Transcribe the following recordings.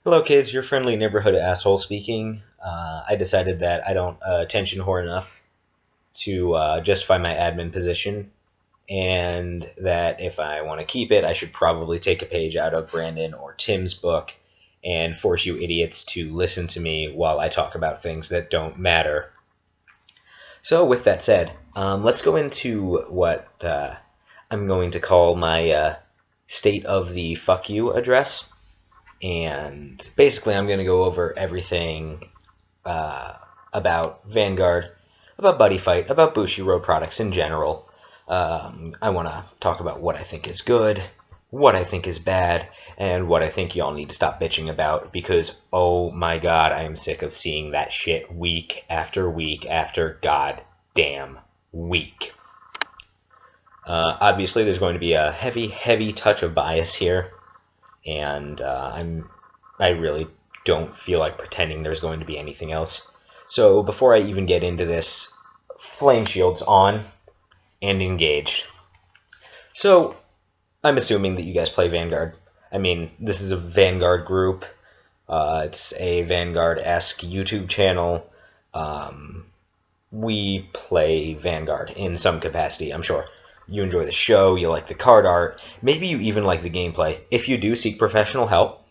Hello, kids. Your friendly neighborhood asshole speaking. I decided that I don't attention whore enough to justify my admin position, and that if I want to keep it, I should probably take a page out of Brandon or Tim's book and force you idiots to listen to me while I talk about things that don't matter. So, with that said, let's go into what I'm going to call my state of the fuck you address. And basically, I'm going to go over everything about Vanguard, about Buddy Fight, about Bushiroad products in general. I want to talk about what I think is good, what I think is bad, and what I think y'all need to stop bitching about, because, oh my god, I am sick of seeing that shit week after week after goddamn week. Obviously, there's going to be a heavy, heavy touch of bias here, and I really don't feel like pretending there's going to be anything else. So before I even get into this, flame shields on and engaged. So I'm assuming that you guys play Vanguard. I mean, this is a Vanguard group. It's a Vanguard-esque YouTube channel. We play Vanguard in some capacity, I'm sure. You enjoy the show, you like the card art, maybe you even like the gameplay. If you do, seek professional help,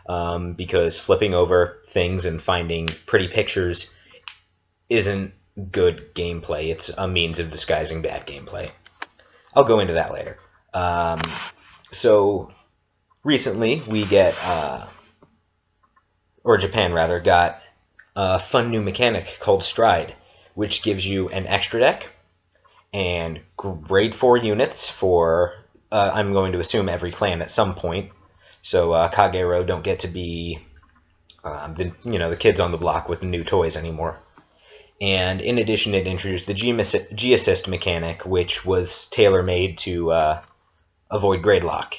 because flipping over things and finding pretty pictures isn't good gameplay. It's a means of disguising bad gameplay. I'll go into that later. So recently we Japan rather, got a fun new mechanic called Stride, which gives you an extra deck and grade 4 units for, I'm going to assume, every clan at some point. So Kagero don't get to be the kids on the block with the new toys anymore. And in addition, it introduced the G-Assist mechanic, which was tailor-made to avoid grade lock.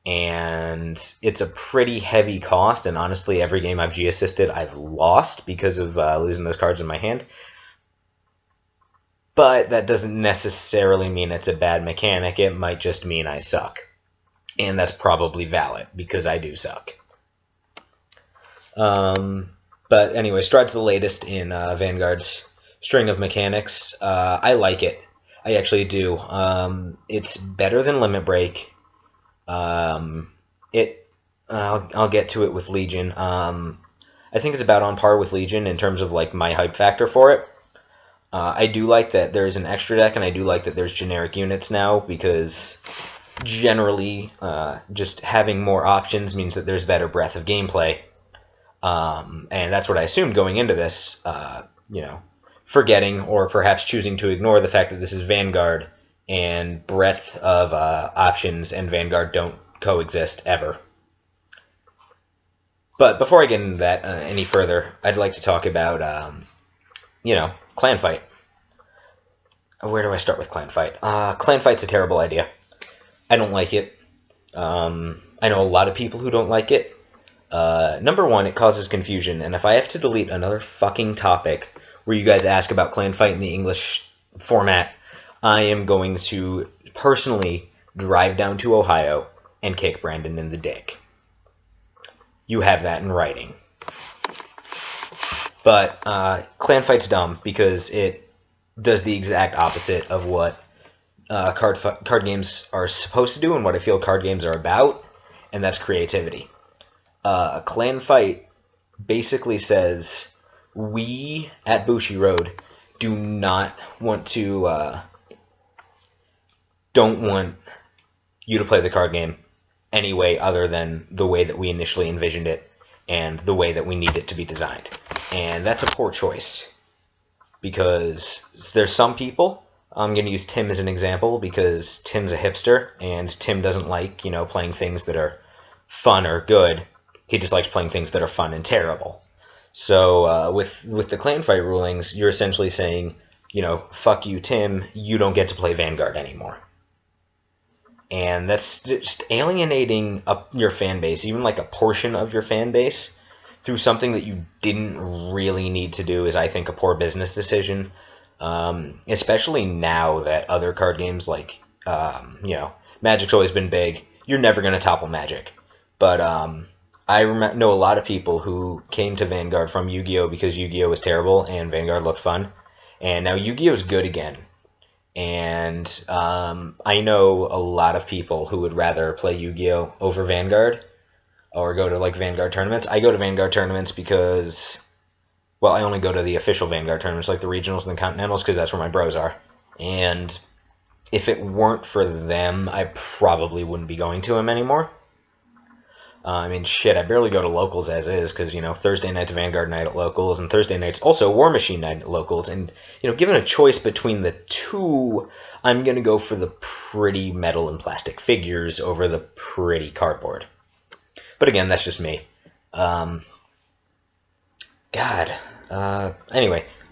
And it's a pretty heavy cost, and honestly, every game I've G-Assisted, I've lost because of losing those cards in my hand. But that doesn't necessarily mean it's a bad mechanic. It might just mean I suck. And that's probably valid, because I do suck. But anyway, Stride's the latest in Vanguard's string of mechanics. I like it. I actually do. It's better than Limit Break. I'll get to it with Legion. I think it's about on par with Legion in terms of like my hype factor for it. I do like that there's an extra deck, and I do like that there's generic units now, because generally just having more options means that there's better breadth of gameplay. And that's what I assumed going into this, forgetting or perhaps choosing to ignore the fact that this is Vanguard, and breadth of options and Vanguard don't coexist ever. But before I get into that any further, I'd like to talk about, Clan Fight. Where do I start with Clan Fight? Clan Fight's a terrible idea. I don't like it. I know a lot of people who don't like it. Number one, it causes confusion, and if I have to delete another fucking topic where you guys ask about Clan Fight in the English format, I am going to personally drive down to Ohio and kick Brandon in the dick. You have that in writing. But Clan Fight's dumb because it does the exact opposite of what card games are supposed to do and what I feel card games are about, and that's creativity. Clan Fight basically says, we at Bushiroad do not want to, don't want you to play the card game any way other than the way that we initially envisioned it and the way that we need it to be designed. And that's a poor choice, because there's some people, I'm going to use Tim as an example because Tim's a hipster and Tim doesn't like, playing things that are fun or good. He just likes playing things that are fun and terrible. So with the Clan Fight rulings, you're essentially saying, fuck you, Tim, you don't get to play Vanguard anymore. And that's just alienating your fan base, even like a portion of your fan base, through something that you didn't really need to do, is, I think, a poor business decision. Especially now that other card games like, Magic's always been big. You're never going to topple Magic. But I know a lot of people who came to Vanguard from Yu-Gi-Oh because Yu-Gi-Oh was terrible and Vanguard looked fun, and now Yu-Gi-Oh is good again. And I know a lot of people who would rather play Yu-Gi-Oh over Vanguard or go to like Vanguard tournaments. I go to Vanguard tournaments because, well, I only go to the official Vanguard tournaments, like the regionals and the continentals, because that's where my bros are. And if it weren't for them, I probably wouldn't be going to them anymore. I mean, shit, I barely go to locals as is, because, you know, Thursday night's Vanguard night at locals, and Thursday night's also War Machine night at locals. And, you know, given a choice between the two, I'm going to go for the pretty metal and plastic figures over the pretty cardboard. But again, that's just me. Anyway,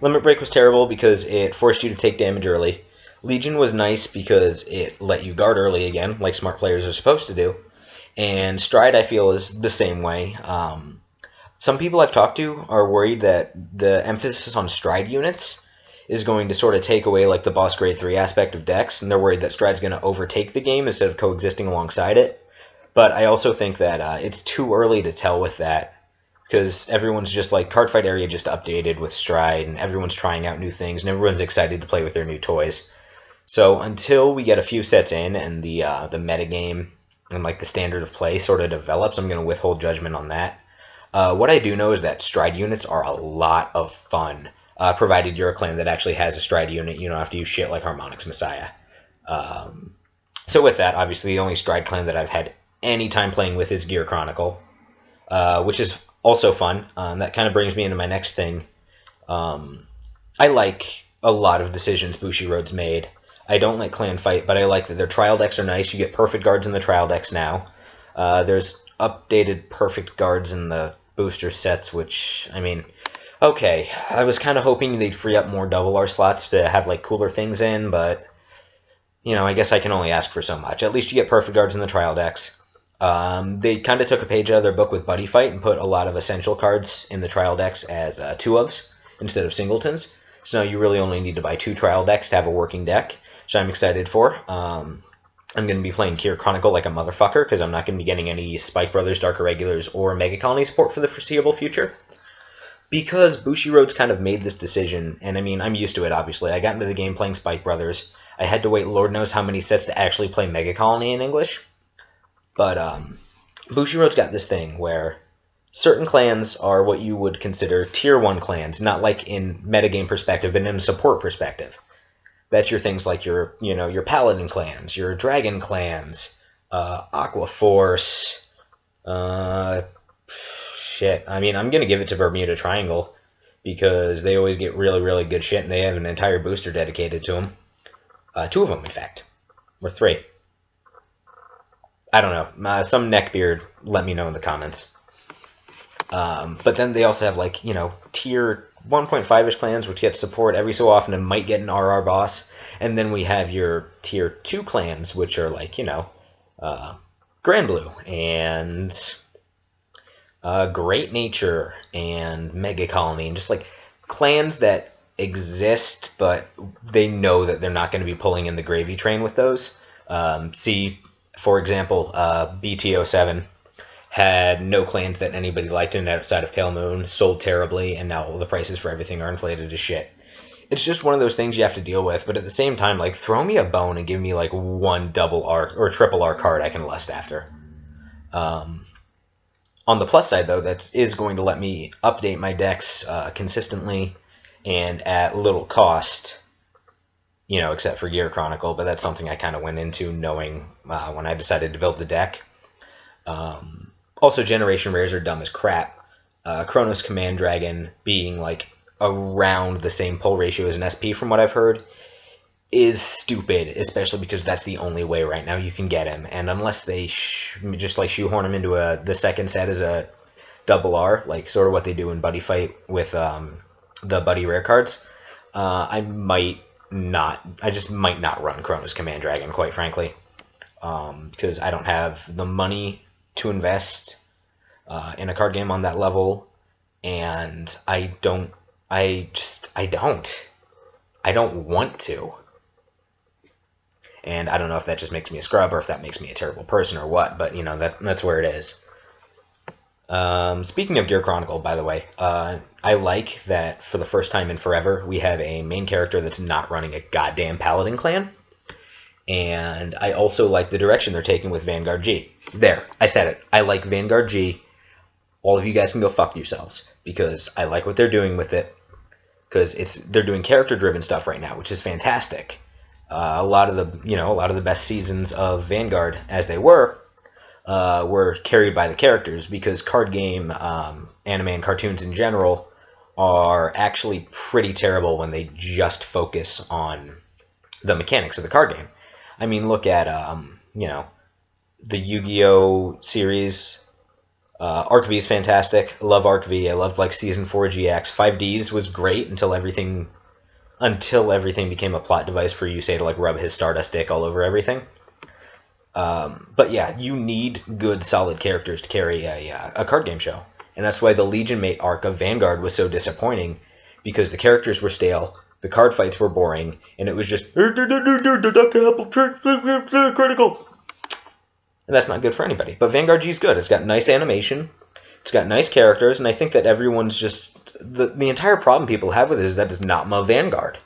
Limit Break was terrible because it forced you to take damage early. Legion was nice because it let you guard early again, like smart players are supposed to do. And Stride, I feel, is the same way. Some people I've talked to are worried that the emphasis on Stride units is going to sort of take away like the boss grade 3 aspect of decks, and they're worried that Stride's going to overtake the game instead of coexisting alongside it. But I also think that it's too early to tell with that, because everyone's just like, Cardfight Area just updated with Stride, and everyone's trying out new things, and everyone's excited to play with their new toys. So until we get a few sets in and the metagame and like the standard of play sort of develops, I'm going to withhold judgment on that. What I do know is that Stride units are a lot of fun, provided you're a clan that actually has a Stride unit. You don't have to use shit like Harmonix Messiah. So with that, obviously the only Stride clan that I've had any time playing with is Gear Chronicle, which is also fun. That kind of brings me into my next thing. I like a lot of decisions Bushiroad's made. I don't like Clan Fight, but I like that their trial decks are nice. You get perfect guards in the trial decks now. There's updated perfect guards in the booster sets, which, I mean, okay. I was kind of hoping they'd free up more double R slots to have like cooler things in, but, you know, I guess I can only ask for so much. At least you get perfect guards in the trial decks. They kind of took a page out of their book with Buddy Fight and put a lot of essential cards in the trial decks as 2-ofs instead of singletons. So now you really only need to buy 2 trial decks to have a working deck, which I'm excited for. I'm going to be playing Gear Chronicle like a motherfucker, because I'm not going to be getting any Spike Brothers, Dark Irregulars, or Mega Colony support for the foreseeable future. Because Bushiroad's kind of made this decision, and I mean, I'm used to it, obviously. I got into the game playing Spike Brothers. I had to wait Lord knows how many sets to actually play Mega Colony in English. But Bushiroad's got this thing where certain clans are what you would consider tier 1 clans, not like in metagame perspective, but in a support perspective. That's your things like your Paladin clans, your Dragon clans, Aqua Force, shit. I mean, I'm going to give it to Bermuda Triangle, because they always get really, really good shit, and they have an entire booster dedicated to them. 2 of them, in fact. Or 3. I don't know. Some neckbeard, let me know in the comments. But then they also have, like, you know, tier 1.5-ish clans, which get support every so often and might get an RR boss. And then we have your tier 2 clans, which are, like, you know, Grand Blue and Great Nature and Mega Colony, and just, like, clans that exist, but they know that they're not going to be pulling in the gravy train with those. See, for example, BT07 had no clans that anybody liked in outside of Pale Moon, sold terribly, and now the prices for everything are inflated as shit. It's just one of those things you have to deal with, but at the same time, like, throw me a bone and give me, like, one double R or triple R card I can lust after. On the plus side, though, that is going to let me update my decks consistently and at little cost, you know, except for Gear Chronicle, but that's something I kind of went into knowing when I decided to build the deck. Also, Generation Rares are dumb as crap. Chronos Command Dragon being, like, around the same pull ratio as an SP, from what I've heard, is stupid, especially because that's the only way right now you can get him. And unless they just, like, shoehorn him into the second set as a double R, like sort of what they do in Buddy Fight with the Buddy Rare cards, I just might not run Chronos Command Dragon, quite frankly, because I don't have the money to invest in a card game on that level, and I don't want to. And I don't know if that just makes me a scrub or if that makes me a terrible person or what, but, you know, that's where it is. Speaking of Gear Chronicle, by the way, I like that for the first time in forever, we have a main character that's not running a goddamn Paladin clan. And I also like the direction they're taking with Vanguard G. There, I said it. I like Vanguard G. All of you guys can go fuck yourselves, because I like what they're doing with it. Because they're doing character-driven stuff right now, which is fantastic. A lot of the best seasons of Vanguard, as they were carried by the characters, because card game, anime, and cartoons in general are actually pretty terrible when they just focus on the mechanics of the card game. I mean, look at the Yu-Gi-Oh series. Arc V is fantastic. I love Arc V. I loved like Season 4 GX. 5Ds was great until everything became a plot device for Yusei to like rub his Stardust dick all over everything. But yeah, you need good, solid characters to carry a card game show. And that's why the Legion Mate arc of Vanguard was so disappointing, because the characters were stale, the card fights were boring, and it was just critical. And that's not good for anybody. But Vanguard G is good. It's got nice animation, it's got nice characters, and I think that everyone's just... The entire problem people have with it is that it's not my Vanguard.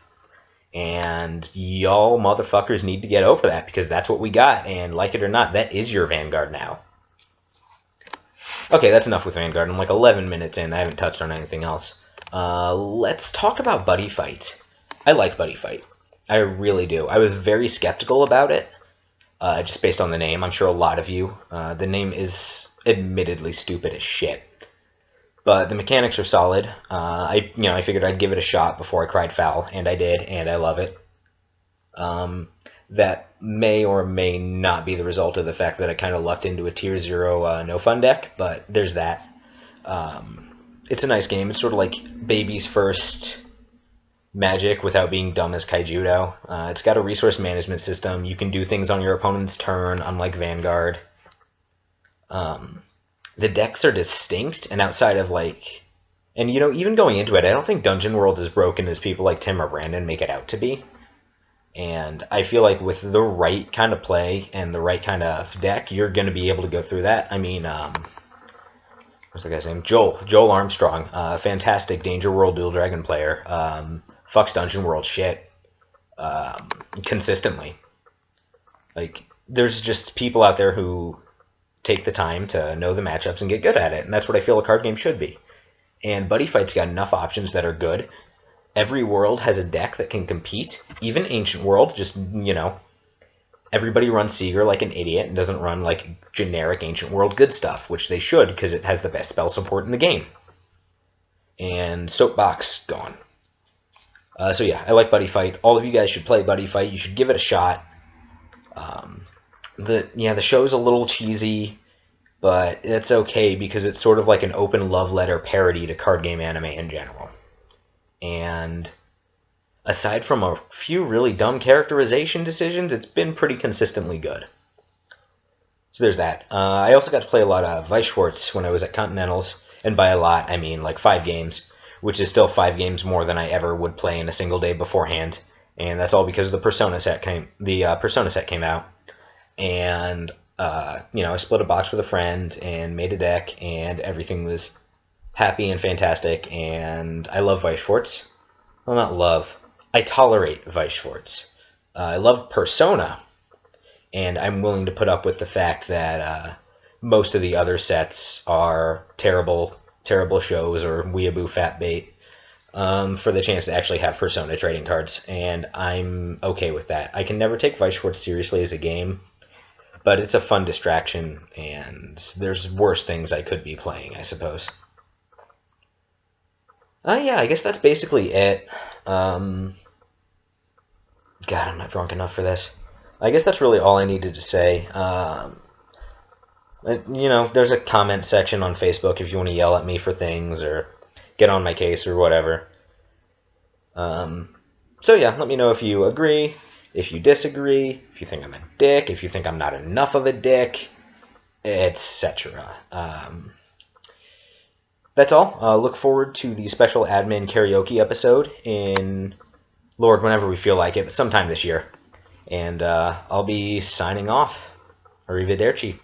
And y'all motherfuckers need to get over that, because that's what we got, and like it or not, that is your Vanguard now. Okay, that's enough with Vanguard. I'm like 11 minutes in, I haven't touched on anything else. Let's talk about Buddy Fight. I like Buddy Fight. I really do. I was very skeptical about it, just based on the name. I'm sure a lot of you. The name is admittedly stupid as shit. But the mechanics are solid. I figured I'd give it a shot before I cried foul, and I did, and I love it. That may or may not be the result of the fact that I kind of lucked into a Tier 0 no-fun deck, but there's that. It's a nice game. It's sort of like baby's first Magic without being dumb as Kaijudo. It's got a resource management system. You can do things on your opponent's turn, unlike Vanguard. The decks are distinct, and outside of like... And, even going into it, I don't think Dungeon World is as broken as people like Tim or Brandon make it out to be. And I feel like with the right kind of play and the right kind of deck, you're going to be able to go through that. I mean, what's the guy's name? Joel Armstrong. Fantastic Danger World Dual Dragon player. Fucks Dungeon World shit. Consistently. Like, there's just people out there who take the time to know the matchups and get good at it. And that's what I feel a card game should be. And Buddy Fight's got enough options that are good. Every world has a deck that can compete. Even Ancient World, just, everybody runs Seeger like an idiot and doesn't run, like, generic Ancient World good stuff, which they should, because it has the best spell support in the game. And Soapbox, gone. So yeah, I like Buddy Fight. All of you guys should play Buddy Fight. You should give it a shot. The show's a little cheesy, but it's okay, because it's sort of like an open love letter parody to card game anime in general. And aside from a few really dumb characterization decisions, it's been pretty consistently good. So there's that. I also got to play a lot of Weiss Schwarz when I was at Continentals, and by a lot, I mean like 5 games, which is still 5 games more than I ever would play in a single day beforehand. And that's all because the Persona set came out. And, I split a box with a friend and made a deck, and everything was happy and fantastic, and I love Weiss Schwarz. Well, not love. I tolerate Weiss Schwarz. I love Persona, and I'm willing to put up with the fact that most of the other sets are terrible, terrible shows or weeaboo fat bait for the chance to actually have Persona trading cards, and I'm okay with that. I can never take Weiss Schwarz seriously as a game, but it's a fun distraction, and there's worse things I could be playing, I suppose. Yeah, I guess that's basically it. God, I'm not drunk enough for this. I guess that's really all I needed to say. There's a comment section on Facebook if you want to yell at me for things or get on my case or whatever. So yeah, let me know if you agree, if you disagree, if you think I'm a dick, if you think I'm not enough of a dick, etc. That's all. Look forward to the special admin karaoke episode in, Lord, whenever we feel like it, but sometime this year. And I'll be signing off. Arrivederci.